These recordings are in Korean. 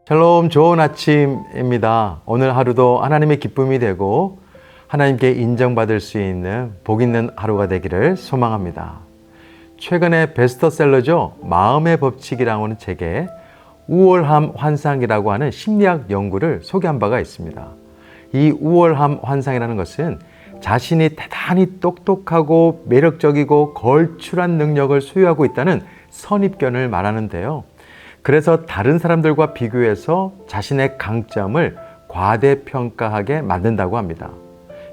샬롬, 좋은 아침입니다. 오늘 하루도 하나님의 기쁨이 되고 하나님께 인정받을 수 있는 복 있는 하루가 되기를 소망합니다. 최근에 베스트셀러죠. 마음의 법칙이라고 하는 책에 우월함 환상이라고 하는 심리학 연구를 소개한 바가 있습니다. 이 우월함 환상이라는 것은 자신이 대단히 똑똑하고 매력적이고 걸출한 능력을 소유하고 있다는 선입견을 말하는데요. 그래서 다른 사람들과 비교해서 자신의 강점을 과대평가하게 만든다고 합니다.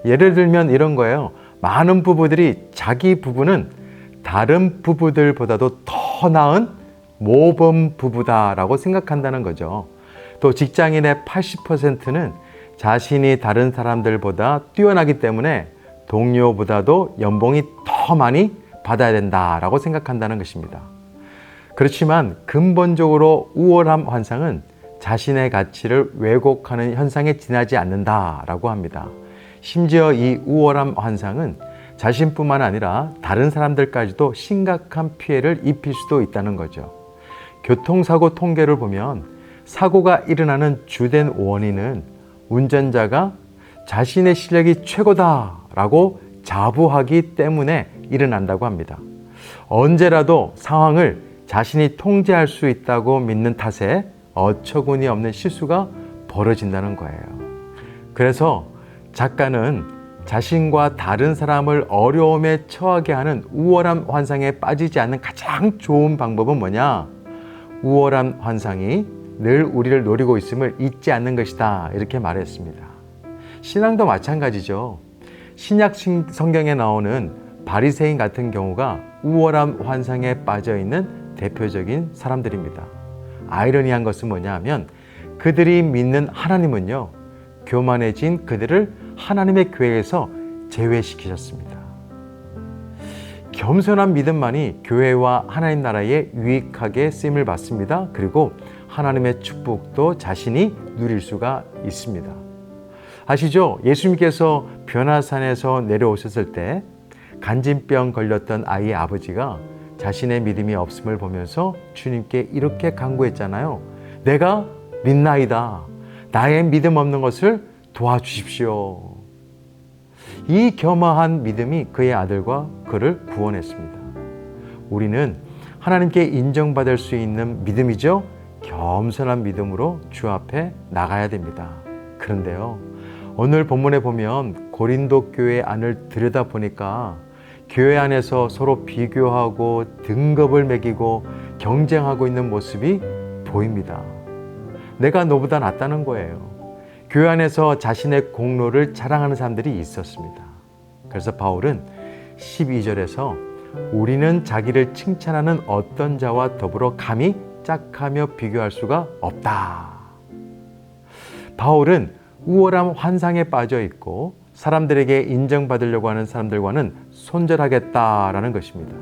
예를 들면 이런 거예요. 많은 부부들이 자기 부부는 다른 부부들보다도 더 나은 모범 부부다라고 생각한다는 거죠. 또 직장인의 80%는 자신이 다른 사람들보다 뛰어나기 때문에 동료보다도 연봉이 더 많이 받아야 된다라고 생각한다는 것입니다. 그렇지만 근본적으로 우월함 환상은 자신의 가치를 왜곡하는 현상에 지나지 않는다라고 합니다. 심지어 이 우월함 환상은 자신뿐만 아니라 다른 사람들까지도 심각한 피해를 입힐 수도 있다는 거죠. 교통사고 통계를 보면 사고가 일어나는 주된 원인은 운전자가 자신의 실력이 최고다라고 자부하기 때문에 일어난다고 합니다. 언제라도 상황을 자신이 통제할 수 있다고 믿는 탓에 어처구니 없는 실수가 벌어진다는 거예요. 그래서 작가는 자신과 다른 사람을 어려움에 처하게 하는 우월함 환상에 빠지지 않는 가장 좋은 방법은 뭐냐? 우월함 환상이 늘 우리를 노리고 있음을 잊지 않는 것이다. 이렇게 말했습니다. 신앙도 마찬가지죠. 신약 성경에 나오는 바리새인 같은 경우가 우월함 환상에 빠져 있는 대표적인 사람들입니다. 아이러니한 것은 뭐냐 하면 그들이 믿는 하나님은요, 교만해진 그들을 하나님의 교회에서 제외시키셨습니다. 겸손한 믿음만이 교회와 하나님 나라에 유익하게 쓰임을 받습니다. 그리고 하나님의 축복도 자신이 누릴 수가 있습니다. 아시죠? 예수님께서 변화산에서 내려오셨을 때 간진병 걸렸던 아이의 아버지가 자신의 믿음이 없음을 보면서 주님께 이렇게 간구했잖아요. 내가 믿나이다. 나의 믿음 없는 것을 도와주십시오. 이 겸허한 믿음이 그의 아들과 그를 구원했습니다. 우리는 하나님께 인정받을 수 있는 믿음이죠. 겸손한 믿음으로 주 앞에 나가야 됩니다. 그런데요, 오늘 본문에 보면 고린도 교회 안을 들여다보니까 교회 안에서 서로 비교하고 등급을 매기고 경쟁하고 있는 모습이 보입니다. 내가 너보다 낫다는 거예요. 교회 안에서 자신의 공로를 자랑하는 사람들이 있었습니다. 그래서 바울은 12절에서 우리는 자기를 칭찬하는 어떤 자와 더불어 감히 짝하며 비교할 수가 없다. 바울은 우월함 환상에 빠져 있고 사람들에게 인정받으려고 하는 사람들과는 손절하겠다라는 것입니다.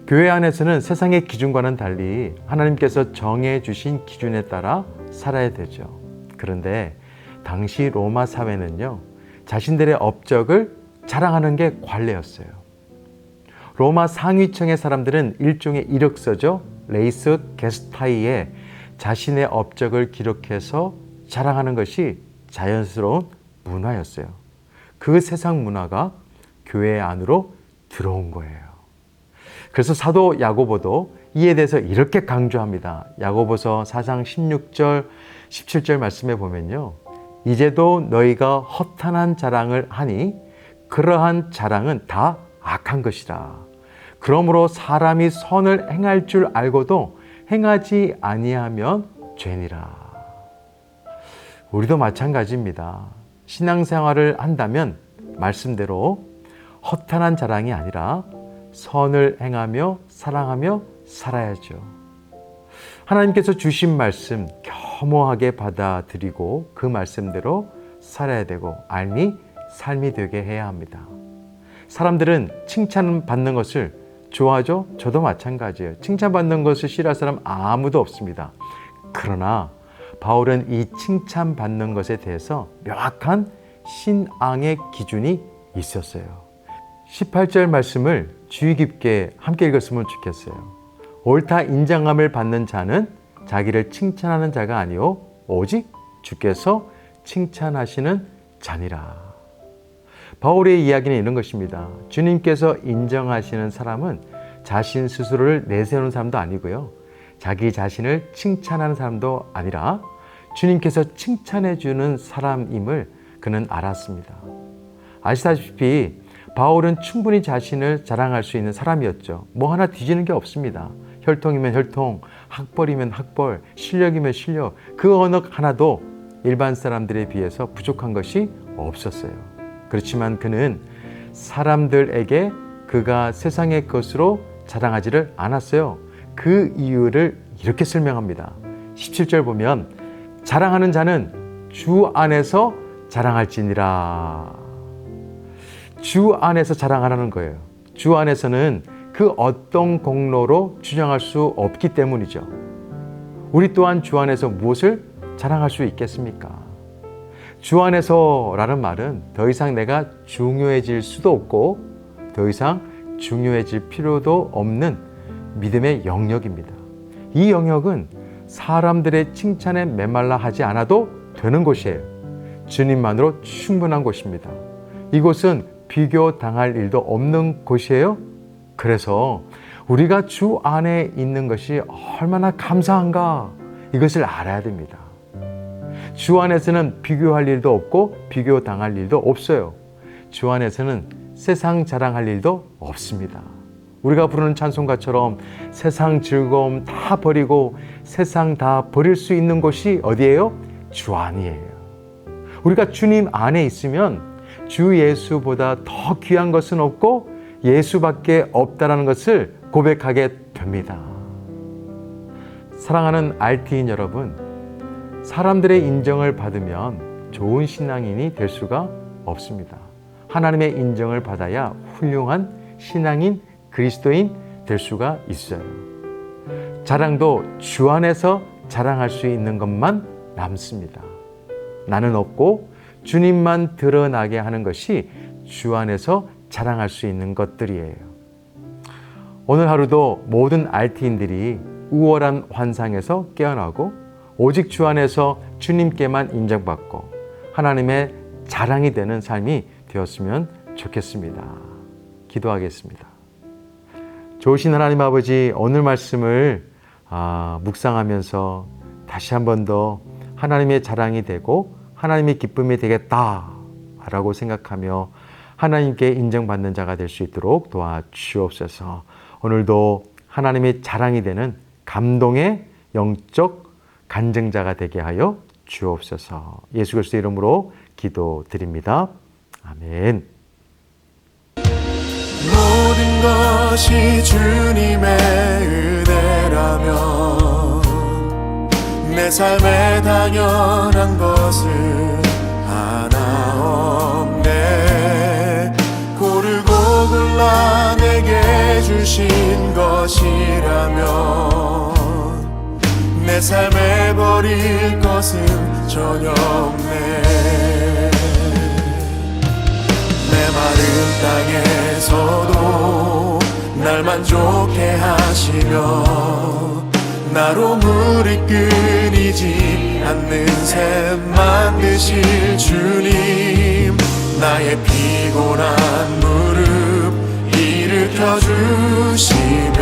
교회 안에서는 세상의 기준과는 달리 하나님께서 정해 주신 기준에 따라 살아야 되죠. 그런데 당시 로마 사회는요, 자신들의 업적을 자랑하는 게 관례였어요. 로마 상위층의 사람들은 일종의 이력서죠. 레이스 게스타이에 자신의 업적을 기록해서 자랑하는 것이 자연스러운 문화였어요. 그 세상 문화가 교회 안으로 들어온 거예요. 그래서 사도 야고보도 이에 대해서 이렇게 강조합니다. 야고보서 4장 16절, 17절 말씀에 보면요. 이제도 너희가 허탄한 자랑을 하니 그러한 자랑은 다 악한 것이라. 그러므로 사람이 선을 행할 줄 알고도 행하지 아니하면 죄니라. 우리도 마찬가지입니다. 신앙생활을 한다면 말씀대로 허탄한 자랑이 아니라 선을 행하며 사랑하며 살아야죠. 하나님께서 주신 말씀 겸허하게 받아들이고 그 말씀대로 살아야 되고 삶이 되게 해야 합니다. 사람들은 칭찬받는 것을 좋아하죠? 저도 마찬가지예요. 칭찬받는 것을 싫어할 사람 아무도 없습니다. 그러나 바울은 이 칭찬받는 것에 대해서 명확한 신앙의 기준이 있었어요. 18절 말씀을 주의 깊게 함께 읽었으면 좋겠어요. 옳다 인정함을 받는 자는 자기를 칭찬하는 자가 아니요 오직 주께서 칭찬하시는 자니라. 바울의 이야기는 이런 것입니다. 주님께서 인정하시는 사람은 자신 스스로를 내세우는 사람도 아니고요, 자기 자신을 칭찬하는 사람도 아니라 주님께서 칭찬해 주는 사람임을 그는 알았습니다. 아시다시피 바울은 충분히 자신을 자랑할 수 있는 사람이었죠. 뭐 하나 뒤지는 게 없습니다. 혈통이면 혈통, 학벌이면 학벌, 실력이면 실력, 그 어느 하나도 일반 사람들에 비해서 부족한 것이 없었어요. 그렇지만 그는 사람들에게 그가 세상의 것으로 자랑하지를 않았어요. 그 이유를 이렇게 설명합니다. 17절 보면 자랑하는 자는 주 안에서 자랑할지니라. 주 안에서 자랑하라는 거예요. 주 안에서는 그 어떤 공로로 주장할 수 없기 때문이죠. 우리 또한 주 안에서 무엇을 자랑할 수 있겠습니까? 주 안에서라는 말은 더 이상 내가 중요해질 수도 없고 더 이상 중요해질 필요도 없는 믿음의 영역입니다. 이 영역은 사람들의 칭찬에 메말라 하지 않아도 되는 곳이에요. 주님만으로 충분한 곳입니다. 이곳은 비교당할 일도 없는 곳이에요. 그래서 우리가 주 안에 있는 것이 얼마나 감사한가, 이것을 알아야 됩니다. 주 안에서는 비교할 일도 없고 비교당할 일도 없어요. 주 안에서는 세상 자랑할 일도 없습니다. 우리가 부르는 찬송가처럼 세상 즐거움 다 버리고 세상 다 버릴 수 있는 곳이 어디예요? 주 안이에요. 우리가 주님 안에 있으면 주 예수보다 더 귀한 것은 없고 예수밖에 없다라는 것을 고백하게 됩니다. 사랑하는 RT인 여러분, 사람들의 인정을 받으면 좋은 신앙인이 될 수가 없습니다. 하나님의 인정을 받아야 훌륭한 신앙인, 그리스도인 될 수가 있어요. 자랑도 주 안에서 자랑할 수 있는 것만 남습니다. 나는 없고 주님만 드러나게 하는 것이 주 안에서 자랑할 수 있는 것들이에요. 오늘 하루도 모든 RT인들이 우월한 환상에서 깨어나고 오직 주 안에서 주님께만 인정받고 하나님의 자랑이 되는 삶이 되었으면 좋겠습니다. 기도하겠습니다. 좋으신 하나님 아버지, 오늘 말씀을 묵상하면서 다시 한 번 더 하나님의 자랑이 되고 하나님의 기쁨이 되겠다라고 생각하며 하나님께 인정받는 자가 될 수 있도록 도와주옵소서. 오늘도 하나님의 자랑이 되는 감동의 영적 간증자가 되게 하여 주옵소서. 예수 그리스도의 이름으로 기도드립니다. 아멘. 모든 것이 주님의 은혜라면 내 삶에 당연한 것은 하나 없네. 고르고 골라 내게 주신 것이라면 내 삶에 버릴 것은 전혀 없네. 내 마른 땅에서도 날 만족해 하시며 나로 물이 끊이지 않는 샘 만드실 주님, 나의 피곤한 무릎 일으켜 주시며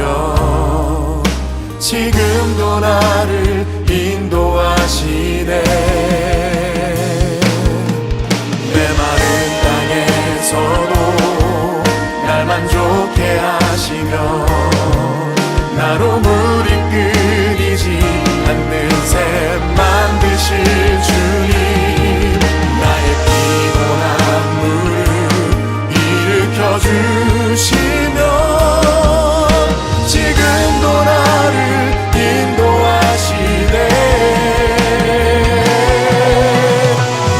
지금도 나를 인도하시네. 내 마른 땅에서도 날 만족해 하시며 나로 물이 끊이지 않는 샘 만드실 주님, 나의 피곤한 무릎 일으켜 주시며 지금도 나를 인도하시네.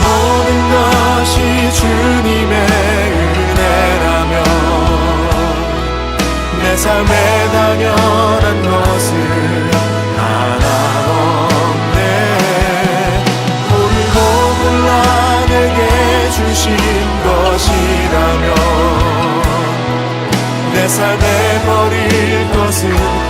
모든 것이 주님의 은혜라면 내 삶에 당연한 것은 하나 없네. 고르고 골라 내게 주신 것이라면 내 삶에 버릴 것은